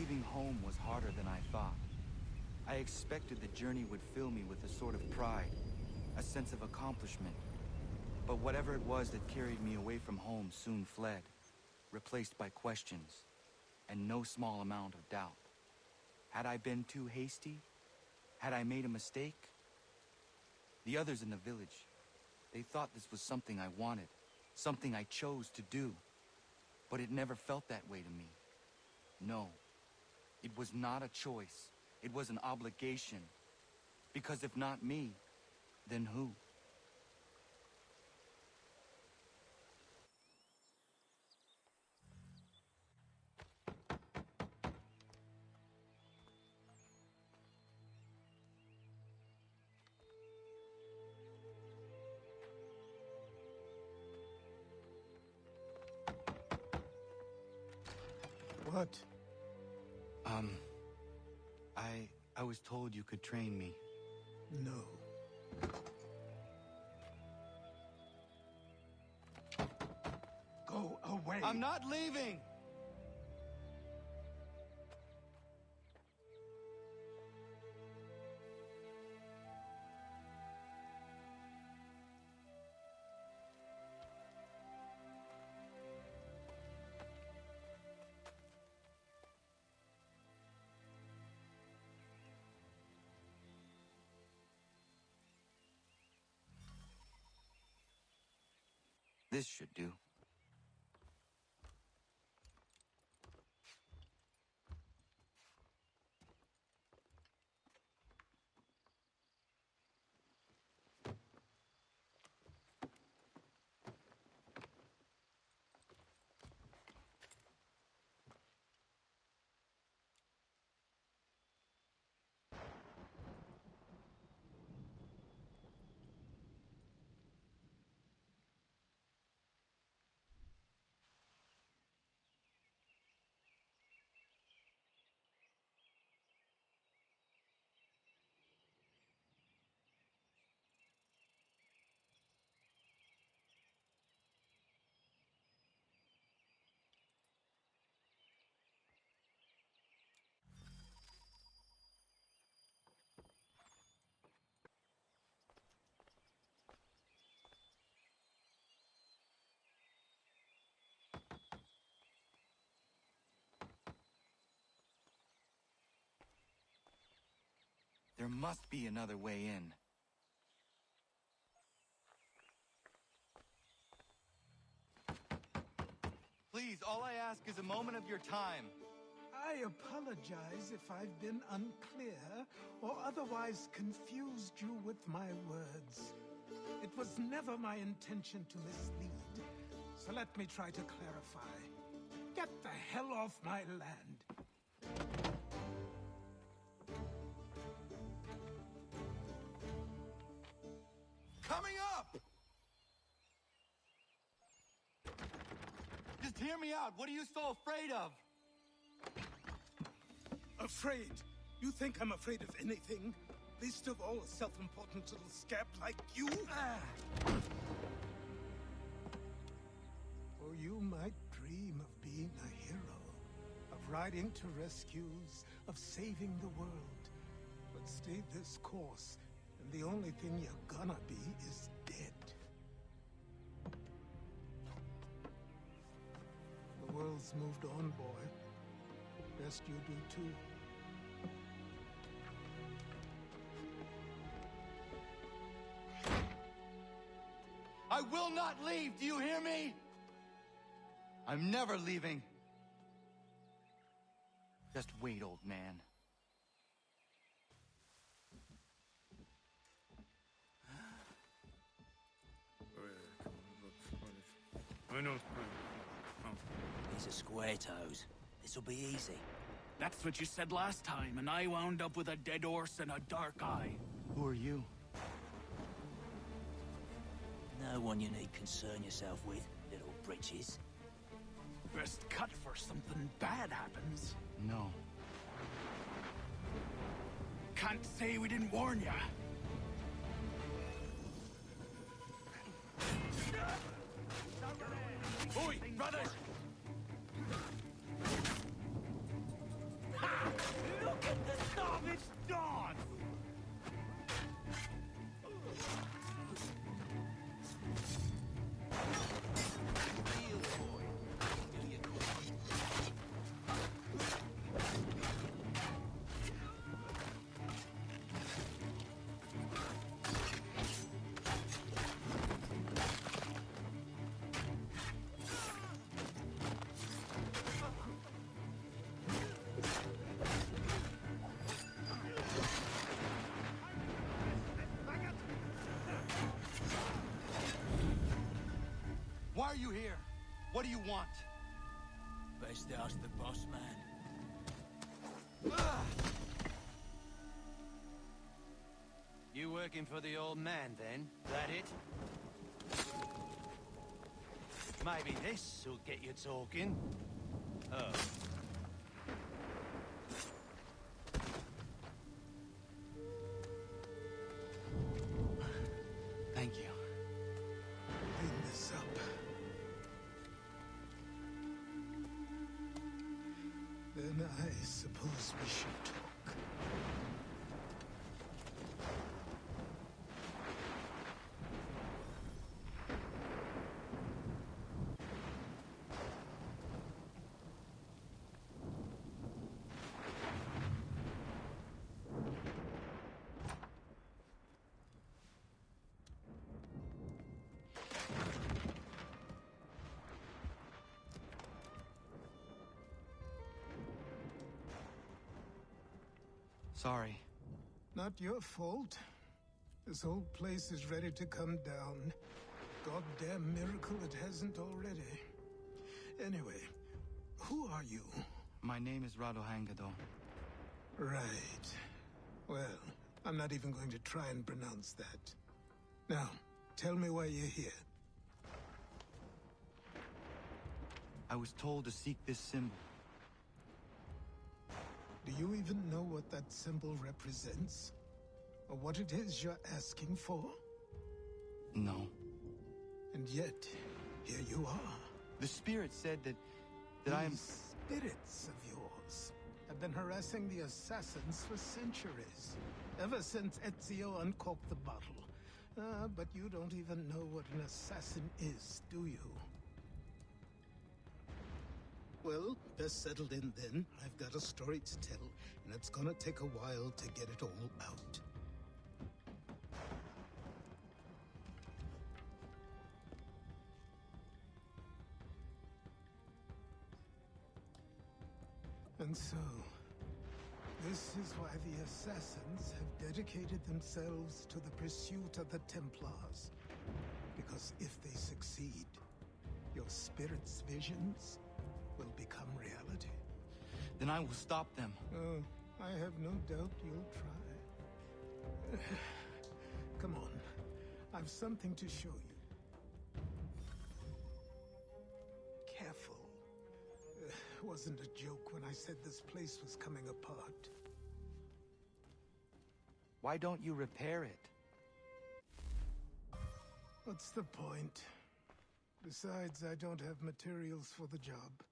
Leaving home was harder than I thought. I expected the journey would fill me with a sort of pride, a sense of accomplishment. But whatever it was that carried me away from home soon fled, replaced by questions, and no small amount of doubt. Had I been too hasty? Had I made a mistake? The others in the village, they thought this was something I wanted, something I chose to do. But it never felt that way to me. No, it was not a choice. It was an obligation. Because if not me, then who? What? I was told you could train me. No. Go away! I'm not leaving! This should do. There must be another way in. Please, all I ask is a moment of your time. I apologize if I've been unclear or otherwise confused you with my words. It was never my intention to mislead, so let me try to clarify. Get the hell off my land! Coming up! Just hear me out. What are you so afraid of? Afraid? You think I'm afraid of anything? Least of all a self-important little scab like you? Or you might dream of being a hero, of riding to rescues, of saving the world. But stay this course, and the only thing you're gonna be is dead. The world's moved on, boy. Best you do too. I will not leave, do you hear me? I'm never leaving. Just wait, old man. I know. These are square toes. This'll be easy. That's what you said last time, and I wound up with a dead horse and a dark eye. Who are you? No one you need concern yourself with, little britches. Best cut for something bad happens. No. Can't say we didn't warn ya. Oi, brothers! are you here? What do you want? Best ask the boss man. You working for the old man, then? That it? Maybe this'll get you talking. Oh. Thank you. Clean this up. Then I suppose we should talk. Sorry. Not your fault. This whole place is ready to come down. Goddamn miracle it hasn't already. Anyway, who are you? My name is Radohangado. Right. Well, I'm not even going to try and pronounce that. Now, tell me why you're here. I was told to seek this symbol. Do you even know what that symbol represents? Or what it is you're asking for? No. And yet, here you are. The spirit said that I am... These spirits of yours have been harassing the assassins for centuries. Ever since Ezio uncorked the bottle. But you don't even know what an assassin is, do you? Well, best settled in then. I've got a story to tell, and it's gonna take a while to get it all out. And so, this is why the Assassins have dedicated themselves to the pursuit of the Templars. Because if they succeed, your spirit's visions will become reality. Then I will stop them. Oh, I have no doubt you'll try. Come on, I've something to show you. Careful. Wasn't a joke when I said this place was coming apart. Why don't you repair it? What's the point? Besides, I don't have materials for the job.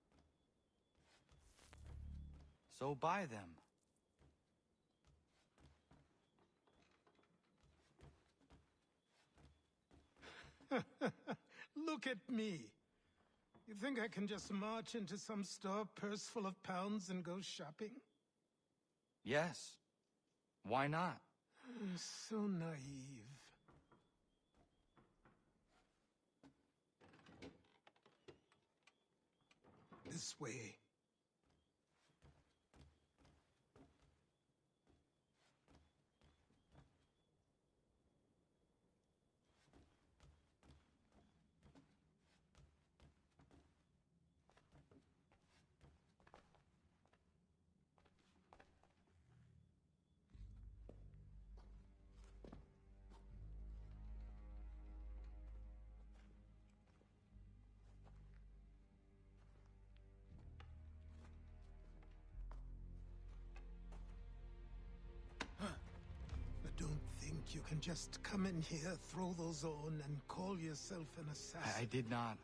So buy them. Look at me! You think I can just march into some store, purse full of pounds, and go shopping? Yes. Why not? So naive. This way. Don't think you can just come in here, throw those on, and call yourself an assassin. I did not.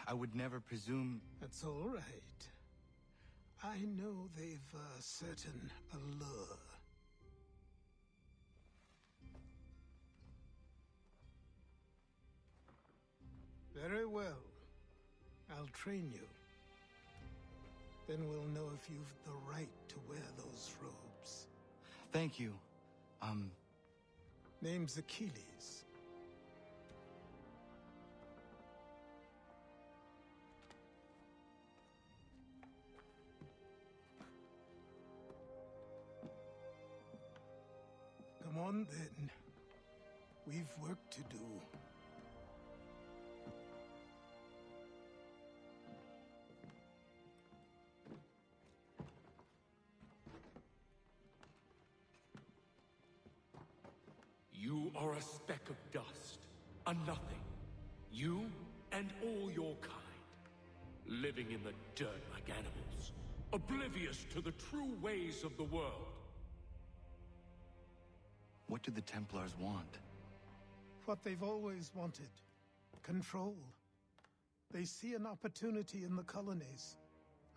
I would never presume... That's all right. I know they've a certain allure. Very well. I'll train you. Then we'll know if you've the right to wear those robes. Thank you. Name's Achilles. Come on, then. We've work to do. A nothing. You and all your kind. Living in the dirt like animals. Oblivious to the true ways of the world. What do the Templars want? What they've always wanted. Control. They see an opportunity in the colonies.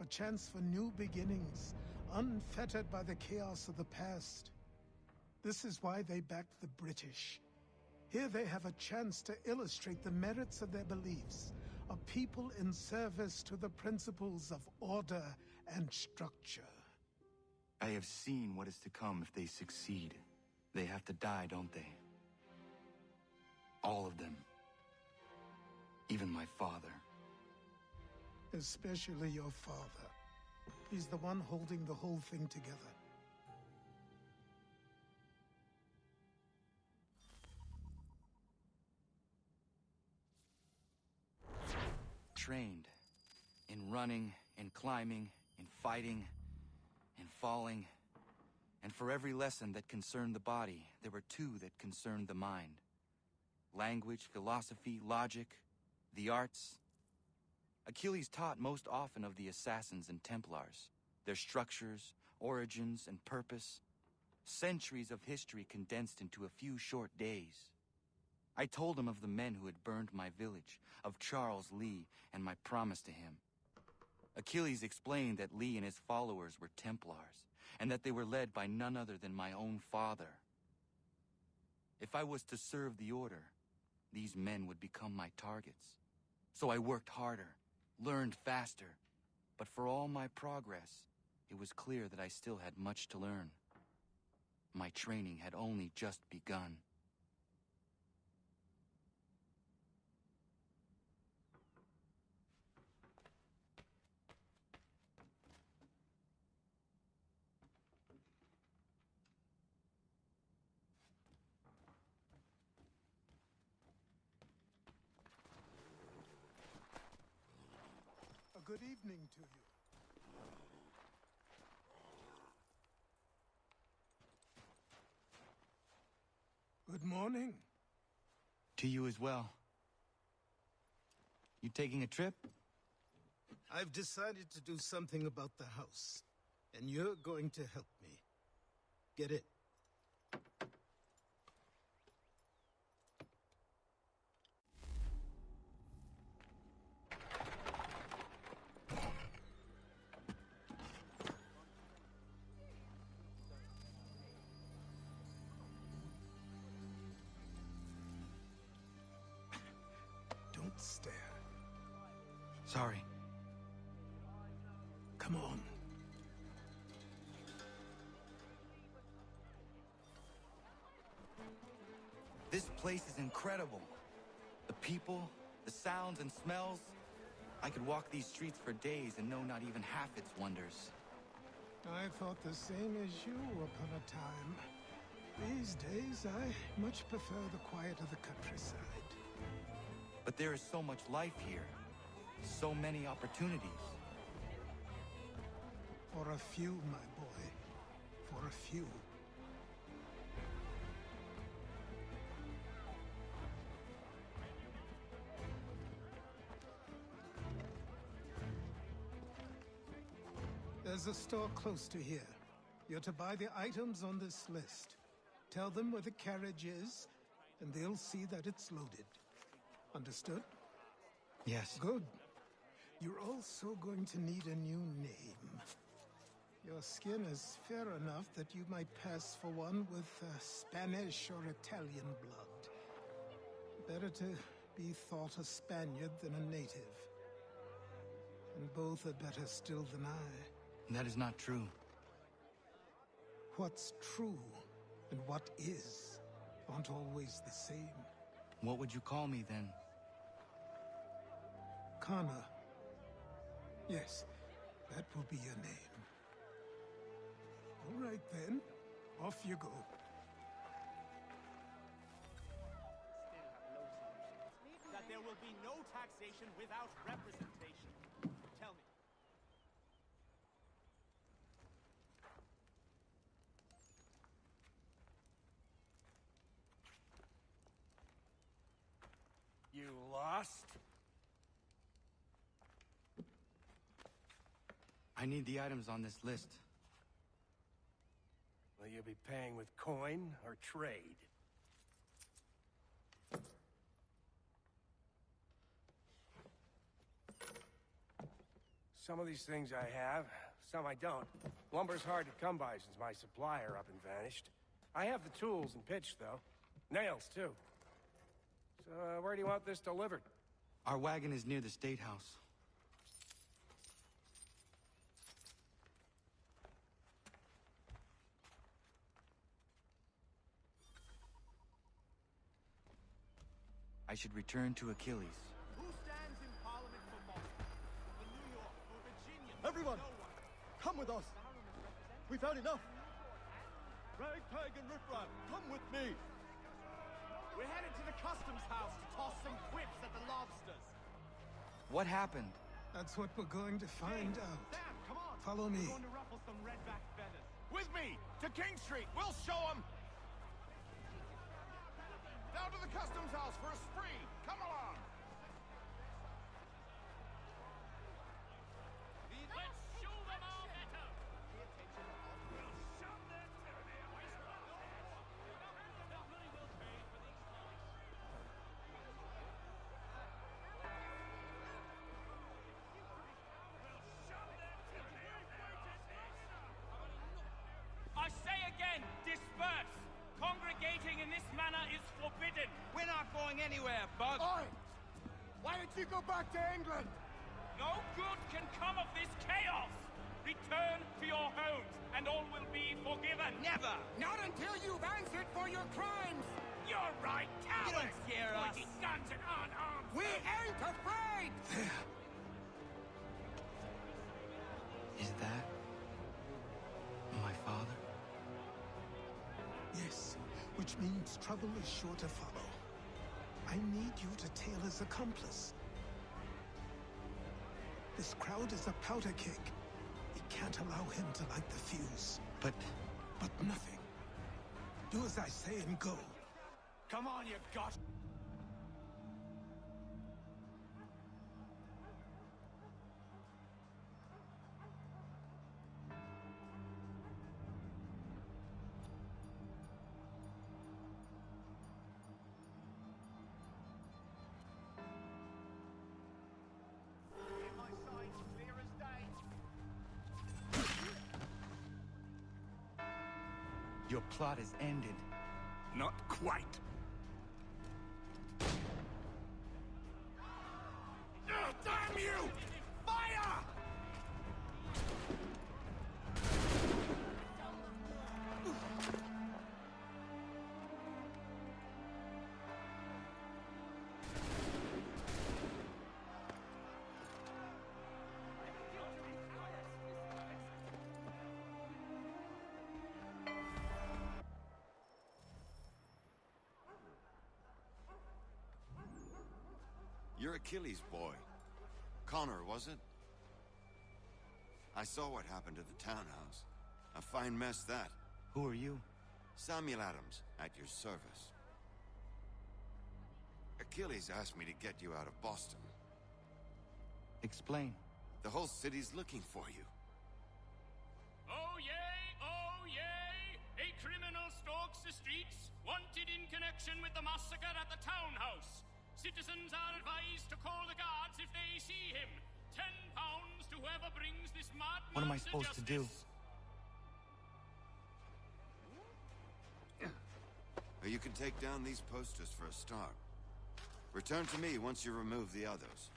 A chance for new beginnings, unfettered by the chaos of the past. This is why they backed the British. Here they have a chance to illustrate the merits of their beliefs. A people in service to the principles of order and structure. I have seen what is to come if they succeed. They have to die, don't they? All of them. Even my father. Especially your father. He's the one holding the whole thing together. Trained. In running, in climbing, in fighting, in falling. And for every lesson that concerned the body, there were two that concerned the mind. Language, philosophy, logic, the arts. Achilles taught most often of the Assassins and Templars, their structures, origins, and purpose. Centuries of history condensed into a few short days. I told him of the men who had burned my village, of Charles Lee, and my promise to him. Achilles explained that Lee and his followers were Templars, and that they were led by none other than my own father. If I was to serve the Order, these men would become my targets. So I worked harder, learned faster, but for all my progress, it was clear that I still had much to learn. My training had only just begun. A good evening to you. Good morning. To you as well. You taking a trip? I've decided to do something about the house, and you're going to help me. Get it? Don't stare. Sorry. Come on. This place is incredible. The people, the sounds and smells. I could walk these streets for days and know not even half its wonders. I thought the same as you upon a time. These days, I much prefer the quiet of the countryside. But there is so much life here. So many opportunities. For a few, my boy. For a few. There's a store close to here. You're to buy the items on this list. Tell them where the carriage is, and they'll see that it's loaded. Understood? Yes. Good. You're also going to need a new name. Your skin is fair enough that you might pass for one with Spanish or Italian blood. Better to be thought a Spaniard than a native. And both are better still than I. That is not true. What's true and what is aren't always the same. What would you call me then? Kana. Yes, that will be your name. All right then, off you go. That there will be no taxation without representation. Tell me. lost? I need the items on this list. Will you be paying with coin or trade? Some of these things I have, some I don't. Lumber's hard to come by since my supplier up and vanished. I have the tools and pitch, though. Nails, too. So, where do you want this delivered? Our wagon is near the State House. I should return to Achilles. Who stands in Parliament for Boston? For New York? For Virginia? Everyone, No one. come with us. We've had enough. Ragtag and Riffraff, come with me. We're headed to the customs house to toss some quips at the lobsters. What happened? That's what we're going to find out. Sam, come on. Follow me. We're going to ruffle some redback feathers. With me! To King Street! We'll show them! Down to the customs house for a spree! Come along! Let's show them all better! I say again, disperse! Congregating in this manner is forbidden! We're not going anywhere, Bug! Oi! Why don't you go back to England? No good can come of this chaos! Return to your homes, and all will be forgiven! Never! Not until you've answered for your crimes. You're right, cowards! You don't scare us. Pointing guns and unarmed! We ain't afraid. There. Is that my father? Yes, which means trouble is sure to follow. I need you to tail his accomplice. This crowd is a powder keg. We can't allow him to light the fuse. But But nothing. Do as I say and go. Come on, you gosh... My side's clear as day. your plot is ended. Not quite. Damn you! Fire! You're Achilles' boy. Connor, was it? I saw what happened at the townhouse. A fine mess, that. Who are you? Samuel Adams, at your service. Achilles asked me to get you out of Boston. Explain. The whole city's looking for you. Oh yay, oh yay! A criminal stalks the streets, wanted in connection with the massacre at the townhouse. Citizens are advised to call the guards if they see him. £10 to whoever brings this madman What am I supposed to do? You can take down these posters for a start. Return to me once you remove the others.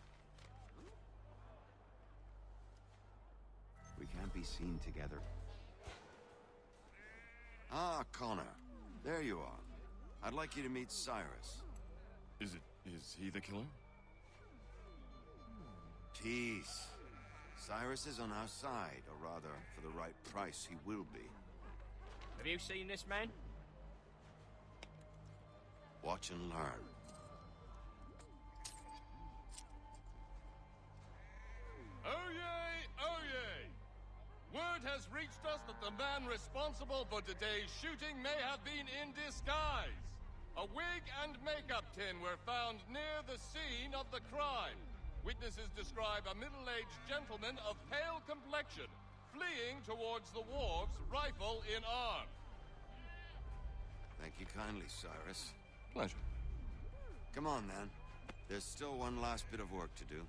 We can't be seen together. Ah, Connor. There you are. I'd like you to meet Cyrus. Is he the killer? Peace. Cyrus is on our side, or rather, for the right price, he will be. Have you seen this man? Watch and learn. Oh yay, oh yay! Word has reached us that the man responsible for today's shooting may have been in disguise. A wig and makeup tin were found near the scene of the crime. Witnesses describe a middle-aged gentleman of pale complexion fleeing towards the wharves, rifle in arm. Thank you kindly, Cyrus. Pleasure. Come on, then. There's still one last bit of work to do.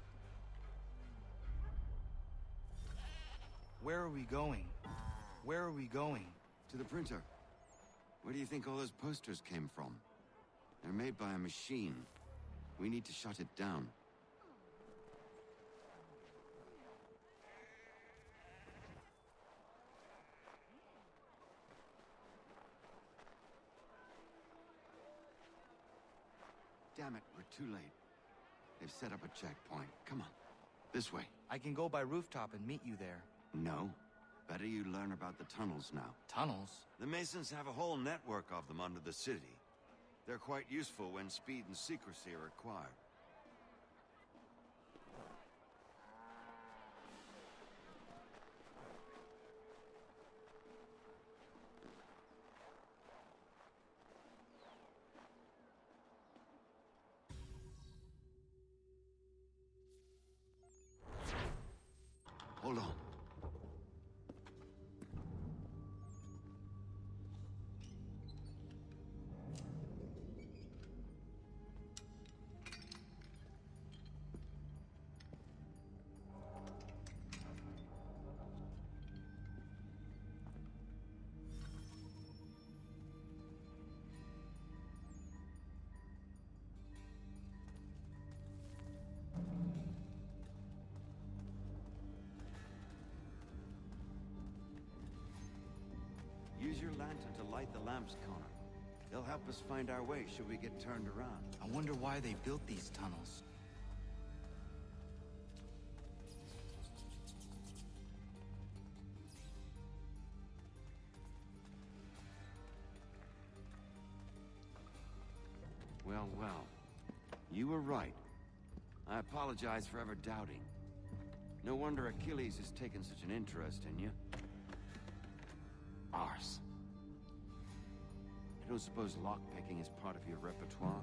Where are we going? Where are we going? To the printer. Where do you think all those posters came from? They're made by a machine. We need to shut it down. Damn it, we're too late. They've set up a checkpoint. Come on. This way. I can go by rooftop and meet you there. No. Better you learn about the tunnels now. Tunnels? The Masons have a whole network of them under the city. They're quite useful when speed and secrecy are required. Hold on. Use your lantern to light the lamps, Connor. They'll help us find our way should we get turned around. I wonder why they built these tunnels. Well, well. You were right. I apologize for ever doubting. No wonder Achilles has taken such an interest in you. Arse. I don't suppose lockpicking is part of your repertoire?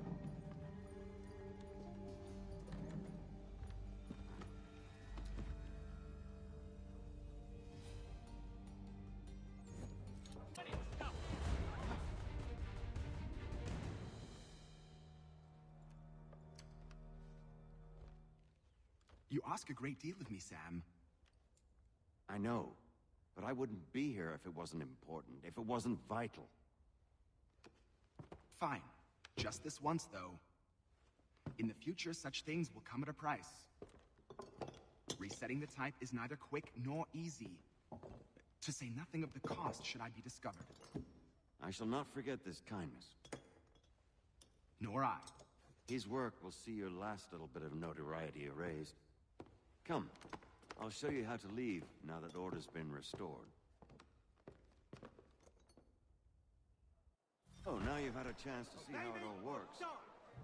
You ask a great deal of me, Sam. I know, but I wouldn't be here if it wasn't important, if it wasn't vital. Fine. Just this once, though. In the future, such things will come at a price. Resetting the type is neither quick nor easy. To say nothing of the cost should I be discovered. I shall not forget this kindness. Nor I. His work will see your last little bit of notoriety erased. Come, I'll show you how to leave now that order's been restored. Oh, now you've had a chance to see how it all works.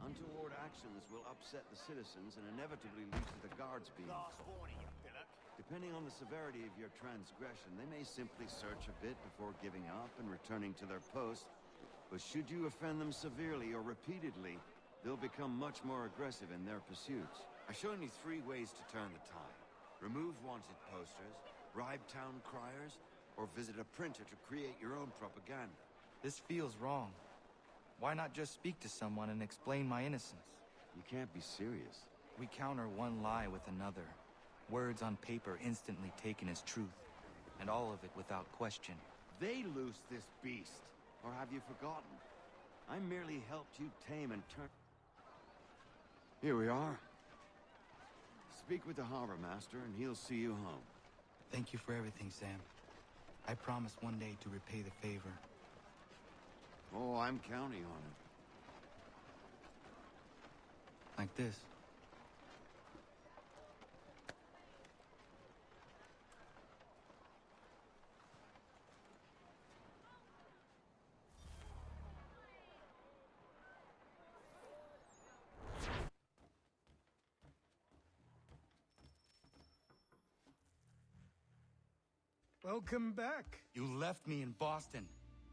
Untoward actions will upset the citizens and inevitably lead to the guards being called. Depending on the severity of your transgression, they may simply search a bit before giving up and returning to their post. But should you offend them severely or repeatedly, they'll become much more aggressive in their pursuits. I've shown you 3 ways to turn the tide. Remove wanted posters, bribe town criers, or visit a printer to create your own propaganda. This feels wrong. Why not just speak to someone and explain my innocence? You can't be serious. We counter one lie with another. Words on paper instantly taken as truth. And all of it without question. They loose this beast. Or have you forgotten? I merely helped you tame and turn... Here we are. Speak with the harbor master and he'll see you home. Thank you for everything, Sam. I promise one day to repay the favor. Oh, I'm counting on it. Like this. Welcome back. You left me in Boston.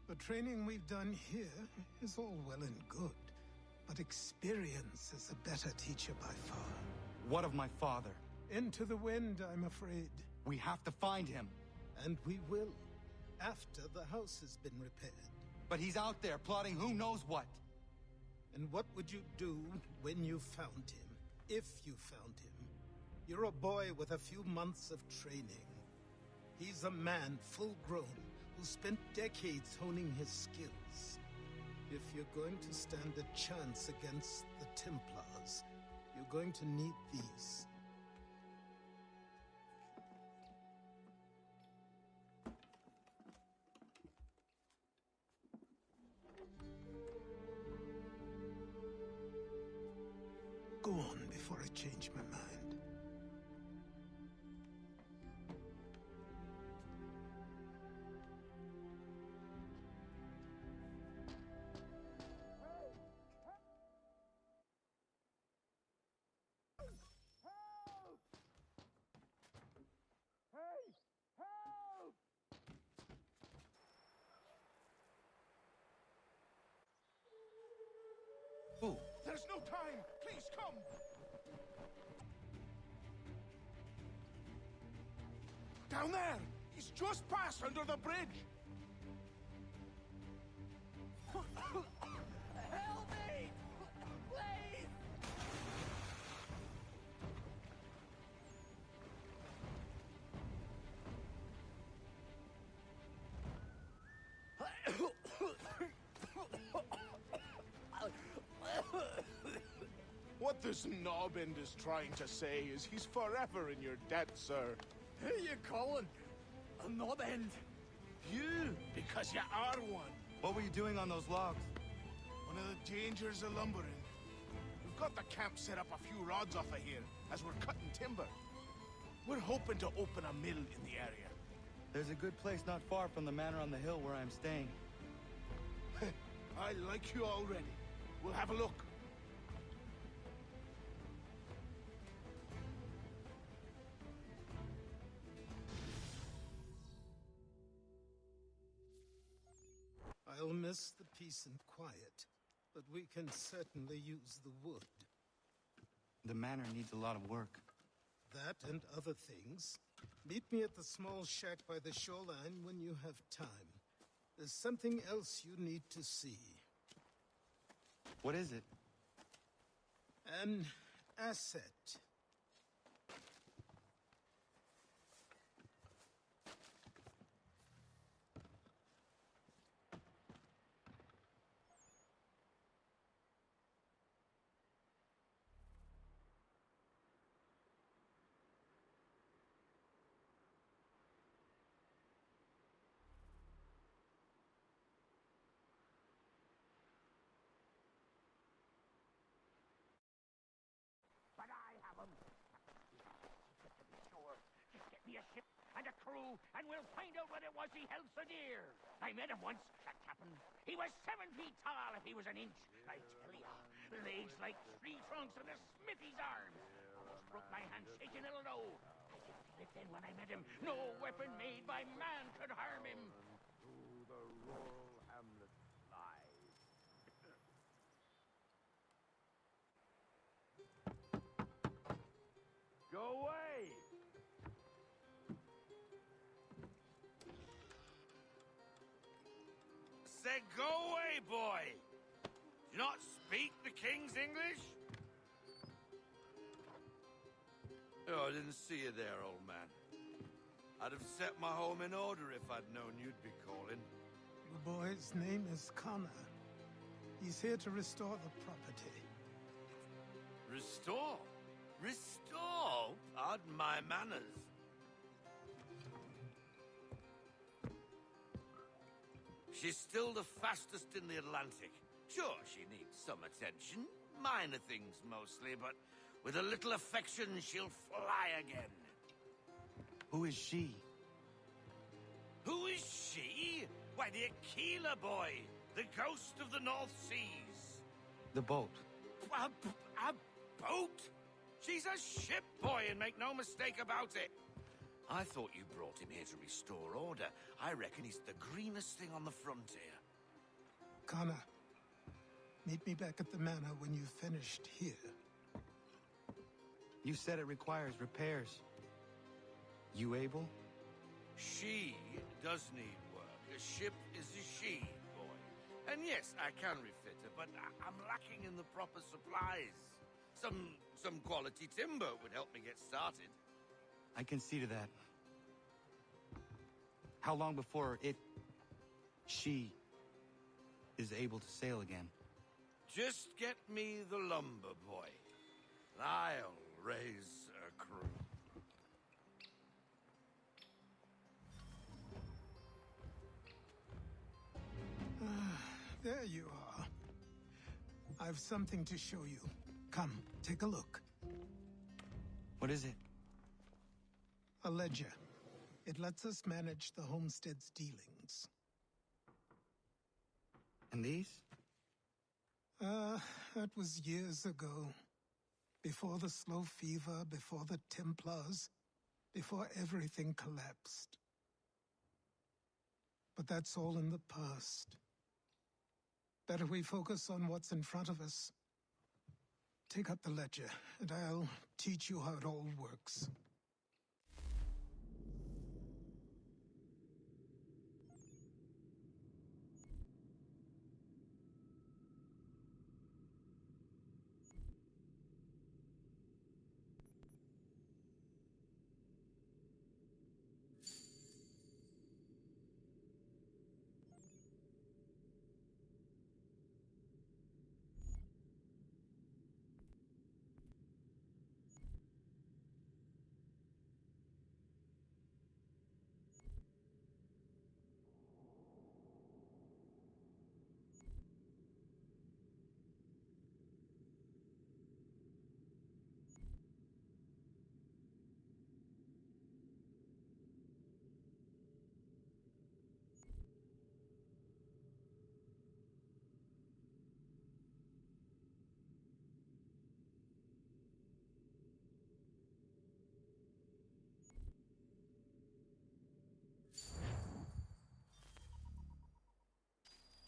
The training we've done here is all well and good, but experience is a better teacher by far. What of my father? Into the wind, I'm afraid. We have to find him. And we will, after the house has been repaired. But he's out there plotting who knows what. And what would you do when you found him? If you found him? You're a boy with a few months of training. He's a man, full grown, who spent decades honing his skills. If you're going to stand a chance against the Templars, you're going to need these. Go on before I change my mind. Who? There's no time! Please come! Down there! He's just passed under the bridge! Help me! Please! What this knobend is trying to say is he's forever in your debt, sir. Who you calling? A knob end? You, because you are one. What were you doing on those logs? One of the dangers of lumbering. We've got the camp set up a few rods off of here, as we're cutting timber. We're hoping to open a mill in the area. There's a good place not far from the manor on the hill where I'm staying. I like you already. We'll have a look. I'll miss the peace and quiet, but we can certainly use the wood. The manor needs a lot of work. That and other things. Meet me at the small shack by the shoreline when you have time. There's something else you need to see. What is it? An asset. But I have them. Just get me a ship and a crew, and we'll find out what it was he held so dear. I met him once, that captain. He was 7 feet tall if he was an inch. I tell ya, legs like tree trunks and a smithy's arms. Almost broke my hand shaking it'll know. I could feel it then when I met him. No weapon made by man could harm him. Through the rural hamlet lies. Go away! Said go away, boy! Do you not speak the King's English? Oh, I didn't see you there, old man. I'd have set my home in order if I'd known you'd be calling. The boy's name is Connor. He's here to restore the property. Restore? Restore? Pardon my manners. She's still the fastest in the Atlantic. Sure, she needs some attention. Minor things mostly, but with a little affection, she'll fly again. Who is she? Who is she? Why, the Aquila boy, the ghost of the North Seas. The boat. A boat? She's a ship boy, and make no mistake about it. I thought you brought him here to restore order. I reckon he's the greenest thing on the frontier. Connor, meet me back at the manor when you've finished here. You said it requires repairs. You able? She does need work. A ship is a she, boy. And yes, I can refit her, but I'm lacking in the proper supplies. Some quality timber would help me get started. I can see to that. How long before she is able to sail again? Just get me the lumber, boy. I'll raise a crew. There you are. I've something to show you. Come, take a look. What is it? A ledger. It lets us manage the homestead's dealings. And these? That was years ago. Before the Slow Fever, before the Templars, before everything collapsed. But that's all in the past. Better we focus on what's in front of us. Take up the ledger, and I'll teach you how it all works.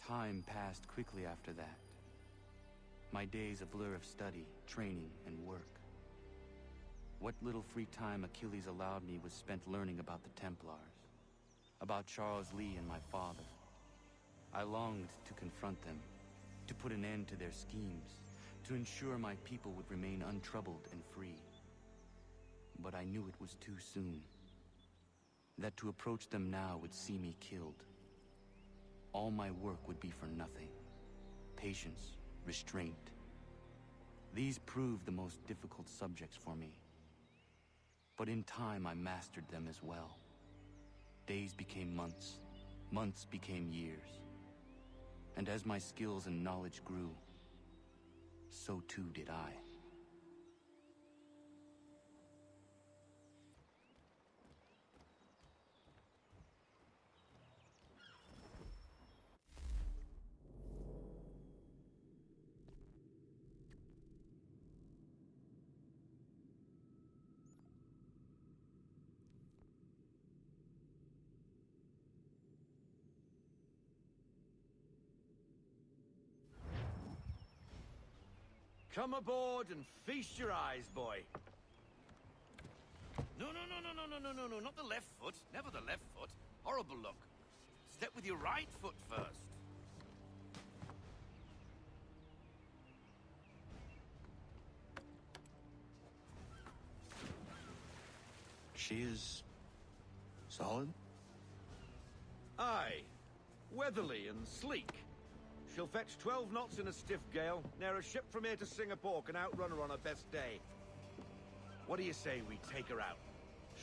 Time passed quickly after that. My days a blur of study, training, and work. What little free time Achilles allowed me was spent learning about the Templars, about Charles Lee and my father. I longed to confront them, to put an end to their schemes, to ensure my people would remain untroubled and free. But I knew it was too soon, that to approach them now would see me killed. All my work would be for nothing. Patience, restraint. These proved the most difficult subjects for me. But in time, I mastered them as well. Days became months, months became years. And as my skills and knowledge grew, so too did I. Come aboard and feast your eyes, boy. No, not the left foot. Never the left foot. Horrible look. Step with your right foot first. She is solid? Aye. Weatherly and sleek. She'll fetch 12 knots in a stiff gale, near a ship from here to Singapore can outrun her on her best day. What do you say we take her out?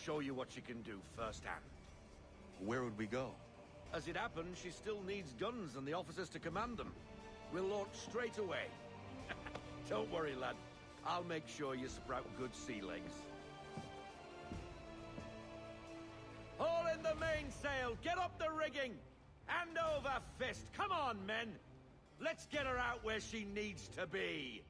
Show you what she can do firsthand. Where would we go? As it happens, she still needs guns and the officers to command them. We'll launch straight away. Don't worry, lad. I'll make sure you sprout good sea legs. All in the mainsail! Get up the rigging! Hand over fist! Come on, men! Let's get her out where she needs to be!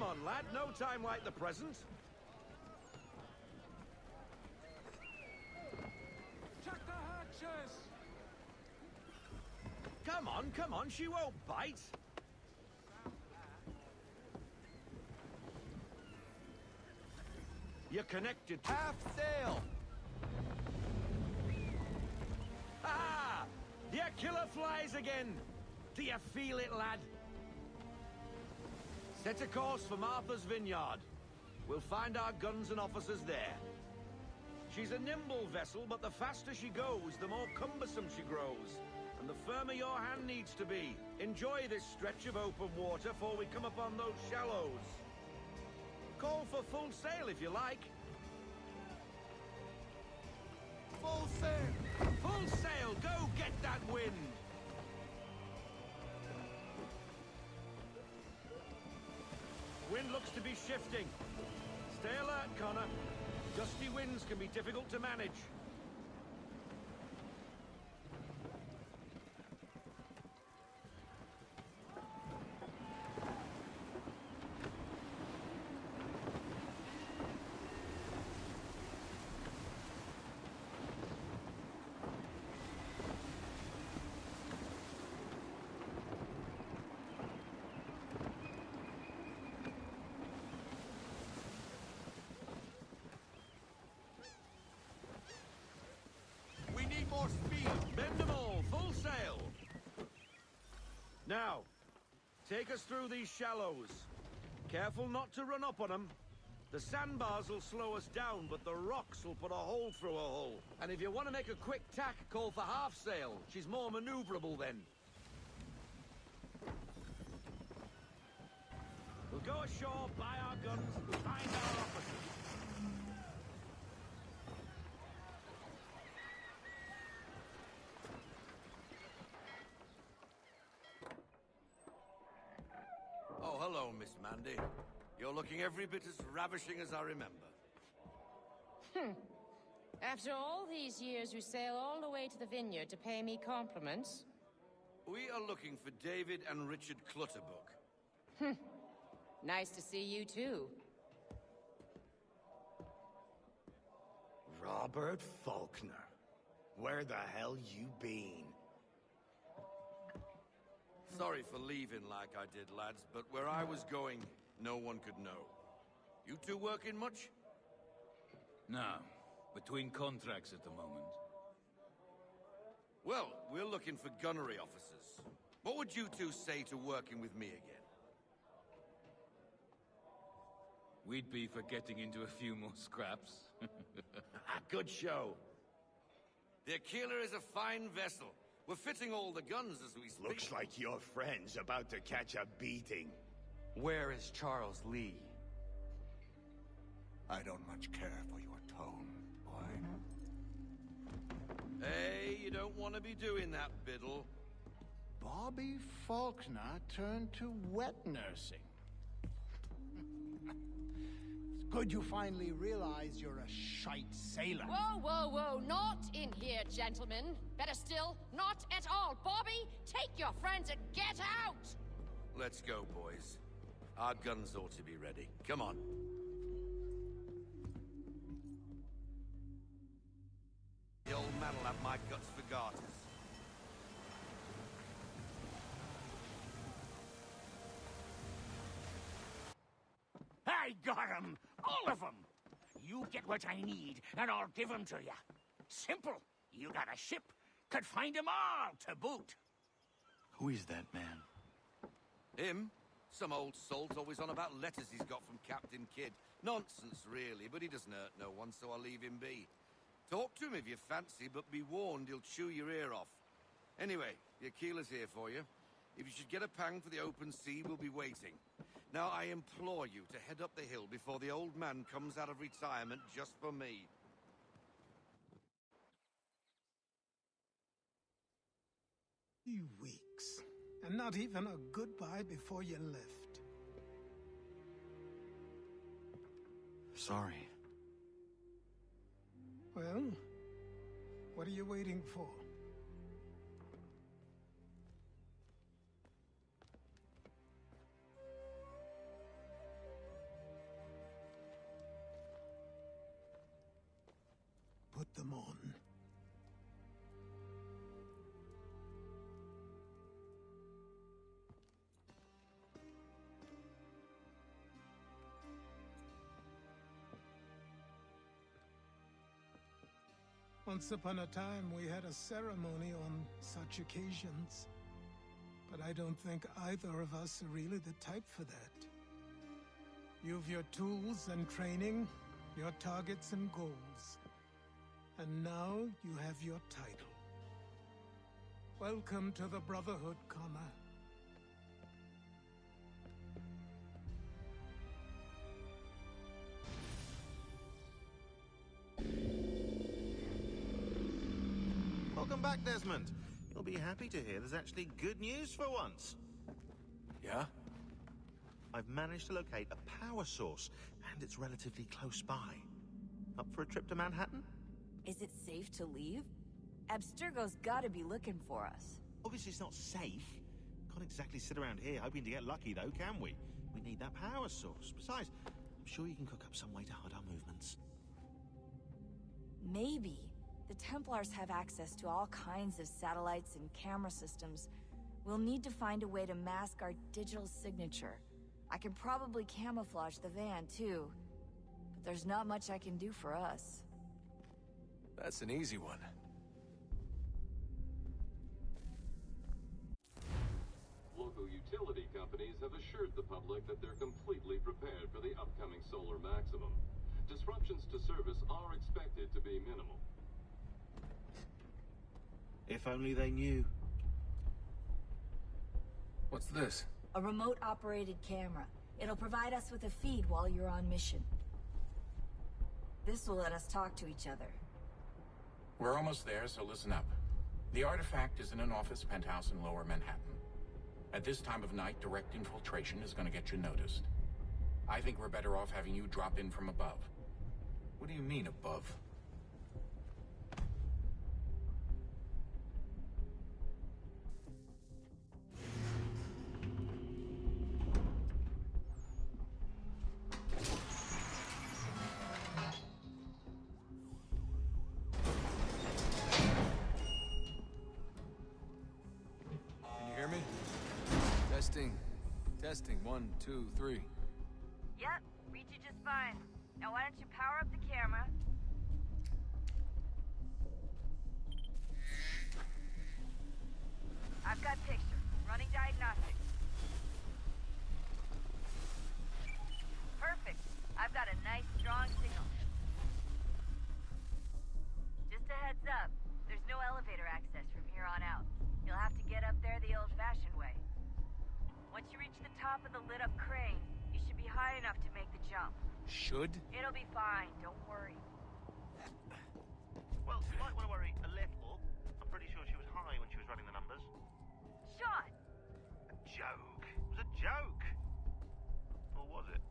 on, lad. No time like the present. Check the hatches! Come on, she won't bite. You're connected to... Half sail! Ah! The killer flies again! Do you feel it, lad? Set a course for Martha's Vineyard. We'll find our guns and officers there. She's a nimble vessel, but the faster she goes, the more cumbersome she grows. And the firmer your hand needs to be. Enjoy this stretch of open water before we come upon those shallows. Call for full sail if you like. Full sail! Full sail! Go get that wind! Wind looks to be shifting. Stay alert, Connor. Gusty winds can be difficult to manage. More speed! Bend them all, full sail! Now, take us through these shallows. Careful not to run up on them. The sandbars will slow us down, but the rocks will put a hole through a hull. And if you want to make a quick tack, call for half sail. She's more maneuverable then. We'll go ashore, buy our guns, and find our officers. Oh, hello, Miss Mandy. You're looking every bit as ravishing as I remember. After all these years, you sail all the way to the vineyard to pay me compliments? We are looking for David and Richard Clutterbuck. Nice to see you, too. Robert Faulkner. Where the hell you been? Sorry for leaving like I did, lads, but where I was going, no one could know. You two working much? No. Between contracts at the moment. Well, we're looking for gunnery officers. What would you two say to working with me again? We'd be for getting into a few more scraps. Good show. The Aquila is a fine vessel. We're fitting all the guns as we speak. Looks like your friend's about to catch a beating. Where is Charles Lee? I don't much care for your tone, boy. Hey, you don't want to be doing that, Biddle. Bobby Faulkner turned to wet nursing. It's good you finally realize you're a shite sailor. Whoa, whoa, whoa, not in here, gentlemen. Better still, not at all. Bobby, take your friends and get out! Let's go, boys. Our guns ought to be ready. Come on. The old man'll have my guts for garters. I got 'em! All of 'em! You get what I need, and I'll give 'em to you. Simple. You got a ship, could find 'em all to boot. Who is that man? Him? Some old salt always on about letters he's got from Captain Kidd. Nonsense, really, but he doesn't hurt no one, so I'll leave him be. Talk to him if you fancy, but be warned he'll chew your ear off. Anyway, the Aquila's here for you. If you should get a pang for the open sea, we'll be waiting. Now, I implore you to head up the hill before the old man comes out of retirement just for me. You weeks. And not even a goodbye before you left. Sorry. Well, what are you waiting for? Once upon a time, we had a ceremony on such occasions. But I don't think either of us are really the type for that. You've your tools and training, your targets and goals. And now you have your title. Welcome to the Brotherhood, Connor. Welcome back, Desmond. You'll be happy to hear there's actually good news for once. Yeah? I've managed to locate a power source, and it's relatively close by. Up for a trip to Manhattan? Is it safe to leave? Abstergo's gotta be looking for us. Obviously it's not safe. Can't exactly sit around here hoping to get lucky, though, can we? We need that power source. Besides, I'm sure you can cook up some way to hide our movements. Maybe. The Templars have access to all kinds of satellites and camera systems. We'll need to find a way to mask our digital signature. I can probably camouflage the van, too. But there's not much I can do for us. That's an easy one. Local utility companies have assured the public that they're completely prepared for the upcoming solar maximum. Disruptions to service are expected to be minimal. If only they knew. What's this? A remote-operated camera. It'll provide us with a feed while you're on mission. This will let us talk to each other. We're almost there, so listen up. The artifact is in an office penthouse in Lower Manhattan. At this time of night, direct infiltration is going to get you noticed. I think we're better off having you drop in from above. What do you mean, above? Testing. 1, 2, 3. Yep, read you just fine. Now why don't you power up the camera? I've got picture. Running diagnostics. Perfect. I've got a nice, strong signal. Just a heads up, there's no elevator access from here on out. You'll have to get up there the old-fashioned way. Once you reach the top of the lit-up crane, you should be high enough to make the jump. Should? It'll be fine, don't worry. Well, you might want to worry a little. I'm pretty sure she was high when she was running the numbers. Sean! A joke. It was a joke. Or was it?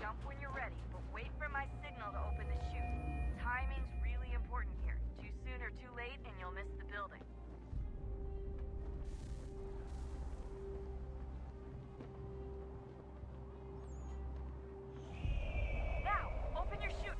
Jump when you're ready, but wait for my signal to open the chute. Timing's really important here. Too soon or too late, and you'll miss the building. Now, open your chute!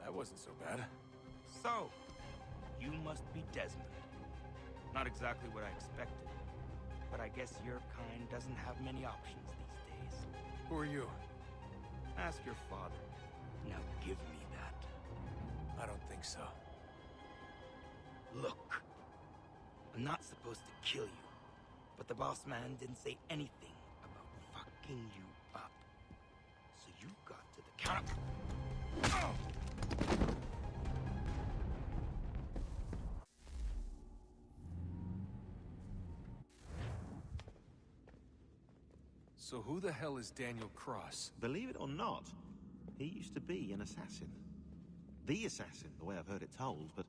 That wasn't so bad. So, you must be Desmond. Not exactly what I expected. But I guess your kind doesn't have many options these days. Who are you? Ask your father. Now give me that. I don't think so. Look, I'm not supposed to kill you, but the boss man didn't say anything about fucking you up. So you got to the counter. So who the hell is Daniel Cross? Believe it or not, he used to be an assassin. The assassin, the way I've heard it told, but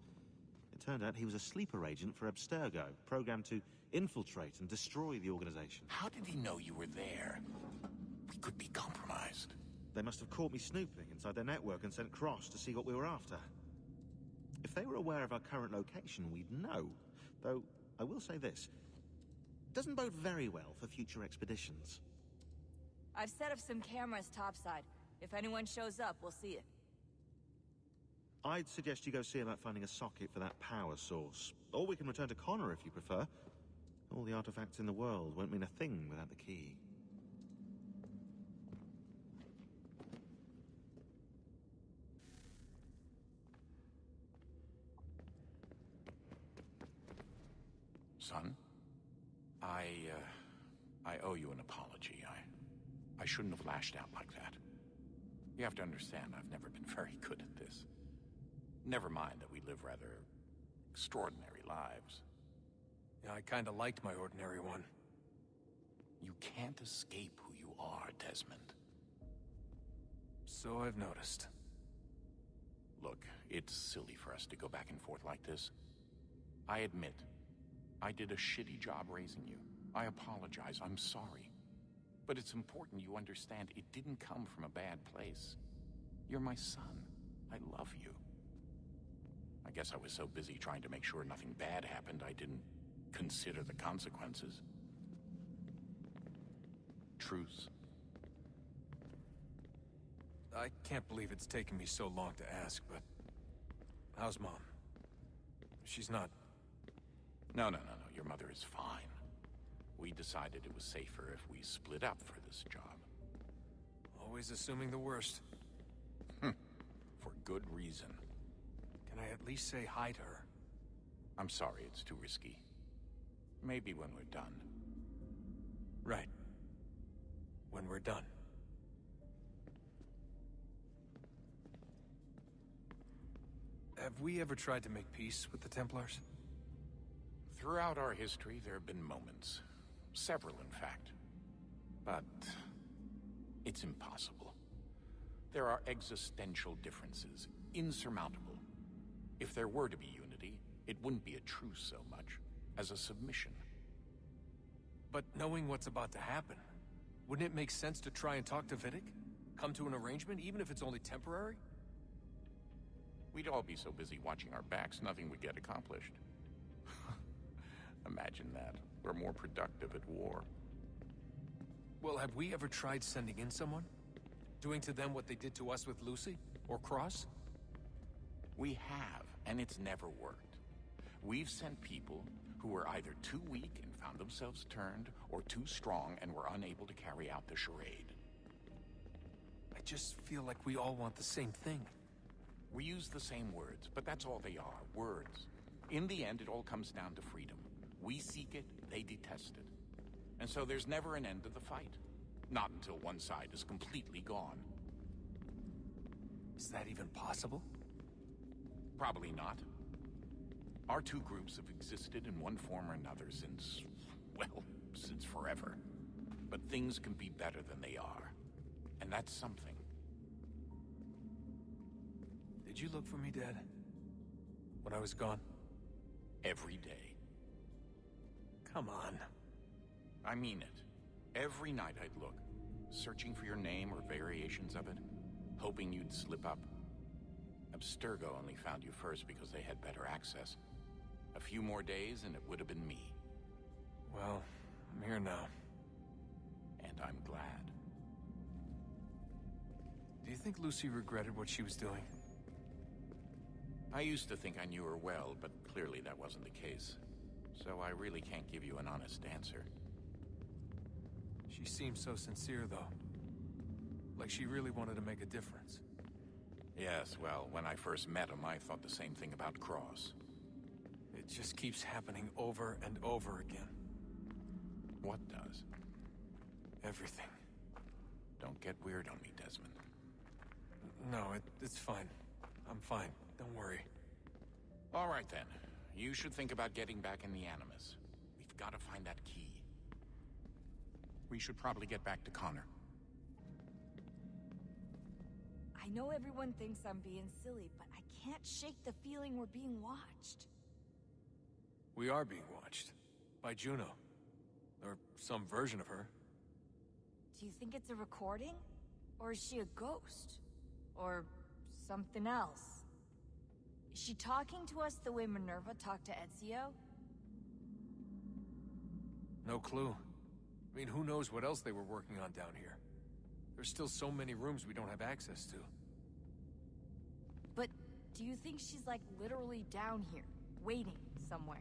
it turned out he was a sleeper agent for Abstergo, programmed to infiltrate and destroy the organization. How did he know you were there? We could be compromised. They must have caught me snooping inside their network and sent Cross to see what we were after. If they were aware of our current location, we'd know. Though, I will say this. It doesn't bode very well for future expeditions. I've set up some cameras topside. If anyone shows up, we'll see it. I'd suggest you go see about finding a socket for that power source. Or we can return to Connor if you prefer. All the artifacts in the world won't mean a thing without the key. Son, I owe you an apology. I shouldn't have lashed out like that. You have to understand, I've never been very good at this. Never mind that we live rather extraordinary lives. Yeah, I kinda liked my ordinary one. You can't escape who you are, Desmond. So I've noticed. Look, it's silly for us to go back and forth like this. I admit, I did a shitty job raising you. I apologize, I'm sorry. But it's important you understand it didn't come from a bad place. You're my son. I love you. I guess I was so busy trying to make sure nothing bad happened, I didn't consider the consequences. Truce. I can't believe it's taken me so long to ask, but... how's Mom? She's not... No. Your mother is fine. We decided it was safer if we split up for this job. Always assuming the worst. For good reason. Can I at least say hi to her? I'm sorry, it's too risky. Maybe when we're done. Right. When we're done. Have we ever tried to make peace with the Templars? Throughout our history, there have been moments. Several, in fact. But it's impossible. There are existential differences, insurmountable. If there were to be unity, it wouldn't be a truce so much as a submission. But knowing what's about to happen, wouldn't it make sense to try and talk to Vidic? Come to an arrangement, even if it's only temporary? We'd all be so busy watching our backs, nothing would get accomplished. Imagine that. We're more productive at war. Well, have we ever tried sending in someone? Doing to them what they did to us with Lucy? Or Cross? We have, and it's never worked. We've sent people who were either too weak and found themselves turned, or too strong and were unable to carry out the charade. I just feel like we all want the same thing. We use the same words, but that's all they are, words. In the end, it all comes down to freedom. We seek it, they detest it. And so there's never an end to the fight. Not until one side is completely gone. Is that even possible? Probably not. Our two groups have existed in one form or another since, well, since forever. But things can be better than they are. And that's something. Did you look for me, Dad? When I was gone? Every day. Come on. I mean it. Every night I'd look, searching for your name or variations of it, hoping you'd slip up. Abstergo only found you first because they had better access. A few more days and it would have been me. Well, I'm here now. And I'm glad. Do you think Lucy regretted what she was doing? I used to think I knew her well, but clearly that wasn't the case. So I really can't give you an honest answer. She seemed so sincere, though. Like she really wanted to make a difference. Yes, well, when I first met him, I thought the same thing about Cross. It just keeps happening over and over again. What does? Everything. Don't get weird on me, Desmond. No, it's fine. I'm fine. Don't worry. All right, then. You should think about getting back in the Animus. We've got to find that key. We should probably get back to Connor. I know everyone thinks I'm being silly, but I can't shake the feeling we're being watched. We are being watched. By Juno. Or some version of her. Do you think it's a recording? Or is she a ghost? Or something else? Is she talking to us the way Minerva talked to Ezio? No clue. I mean, who knows what else they were working on down here? There's still so many rooms we don't have access to. But do you think she's like literally down here, waiting somewhere,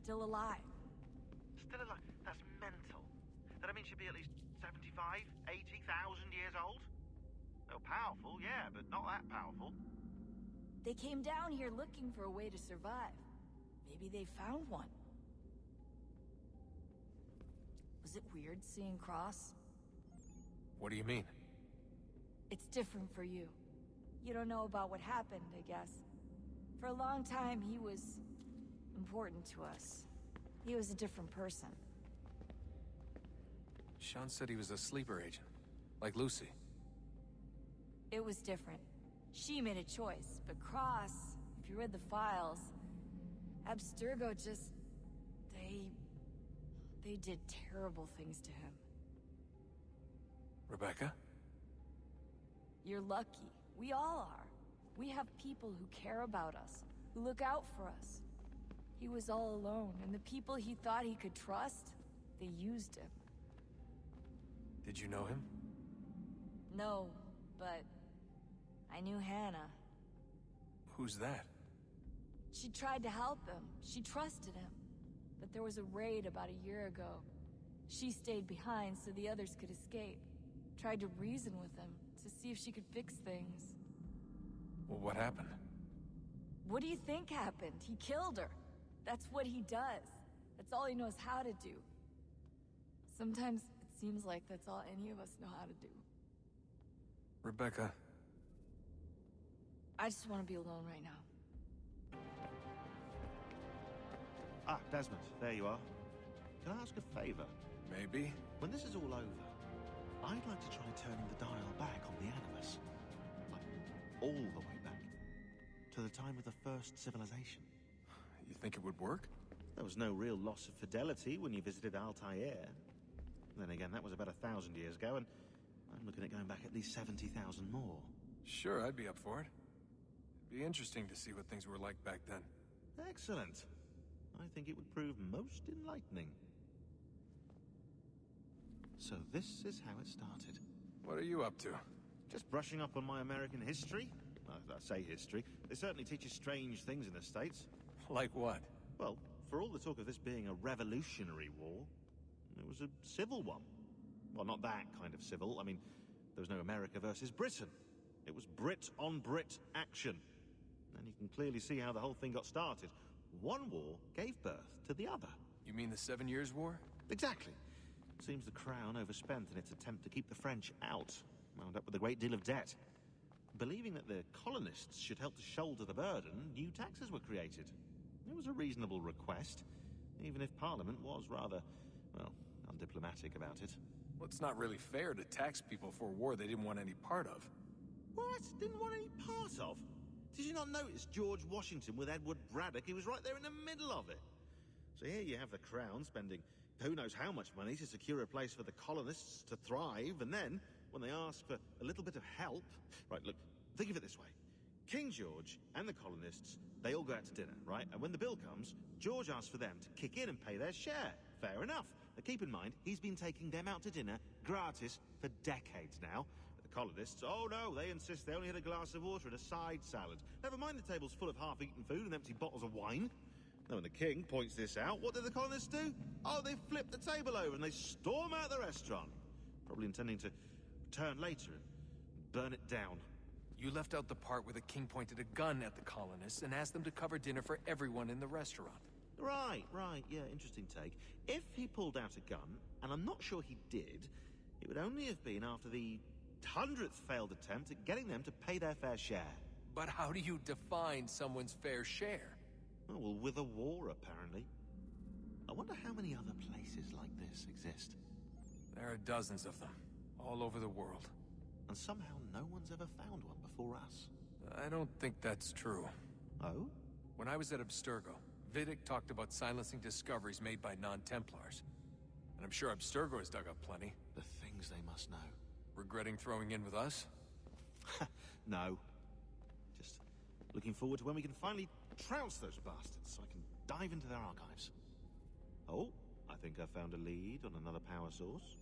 still alive? Still alive? That's mental. That I mean she'd be at least 75, 80,000 years old? Oh, powerful, yeah, but not that powerful. They came down here looking for a way to survive. Maybe they found one. Was it weird seeing Cross? What do you mean? It's different for you. You don't know about what happened, I guess. For a long time, he was important to us. He was a different person. Sean said he was a sleeper agent, like Lucy. It was different. She made a choice, but Cross, if you read the files, Abstergo just... They did terrible things to him. Rebecca? You're lucky. We all are. We have people who care about us, who look out for us. He was all alone, and the people he thought he could trust, they used him. Did you know him? No, but I knew Hannah. Who's that? She tried to help him. She trusted him. But there was a raid about a year ago. She stayed behind so the others could escape. Tried to reason with him to see if she could fix things. Well, what happened? What do you think happened? He killed her. That's what he does. That's all he knows how to do. Sometimes it seems like that's all any of us know how to do. Rebecca. I just want to be alone right now. Ah, Desmond, there you are. Can I ask a favor? Maybe. When this is all over, I'd like to try turning the dial back on the Animus. Like, all the way back. To the time of the first civilization. You think it would work? There was no real loss of fidelity when you visited Altair. Then again, that was about 1,000 years ago, and I'm looking at going back at least 70,000 more. Sure, I'd be up for it. It'd be interesting to see what things were like back then. Excellent. I think it would prove most enlightening. So this is how it started. What are you up to? Just brushing up on my American history. I say history. They certainly teach you strange things in the States. Like what? Well, for all the talk of this being a revolutionary war, it was a civil one. Well, not that kind of civil. I mean, there was no America versus Britain. It was Brit on Brit action. And you can clearly see how the whole thing got started. One war gave birth to the other. You mean the 7 Years' War? Exactly. Seems the Crown overspent in its attempt to keep the French out. Wound up with a great deal of debt. Believing that the colonists should help to shoulder the burden, new taxes were created. It was a reasonable request, even if Parliament was rather, well, undiplomatic about it. Well, it's not really fair to tax people for a war they didn't want any part of. What? Didn't want any part of? Did you not notice George Washington with Edward Braddock? He was right there in the middle of it. So here you have the Crown spending who knows how much money to secure a place for the colonists to thrive, and then, when they ask for a little bit of help... Right, look, think of it this way. King George and the colonists, they all go out to dinner, right? And when the bill comes, George asks for them to kick in and pay their share. Fair enough. But keep in mind, he's been taking them out to dinner gratis for decades now. The colonists, oh no, they insist they only had a glass of water and a side salad. Never mind the table's full of half-eaten food and empty bottles of wine. Now, when the king points this out, what do the colonists do? Oh, they flip the table over and they storm out the restaurant. probably intending to return later and burn it down. You left out the part where the king pointed a gun at the colonists and asked them to cover dinner for everyone in the restaurant. Right, yeah, interesting take. If he pulled out a gun, and I'm not sure he did, it would only have been after the 100th failed attempt at getting them to pay their fair share. But how do you define someone's fair share? Oh, well, with a war, apparently. I wonder how many other places like this exist. There are dozens of them, all over the world. And somehow no one's ever found one before us. I don't think that's true. Oh? When I was at Abstergo, Vidic talked about silencing discoveries made by non-Templars. And I'm sure Abstergo has dug up plenty. The things they must know. Regretting throwing in with us? No. Just looking forward to when we can finally trounce those bastards so I can dive into their archives. Oh, I think I found a lead on another power source.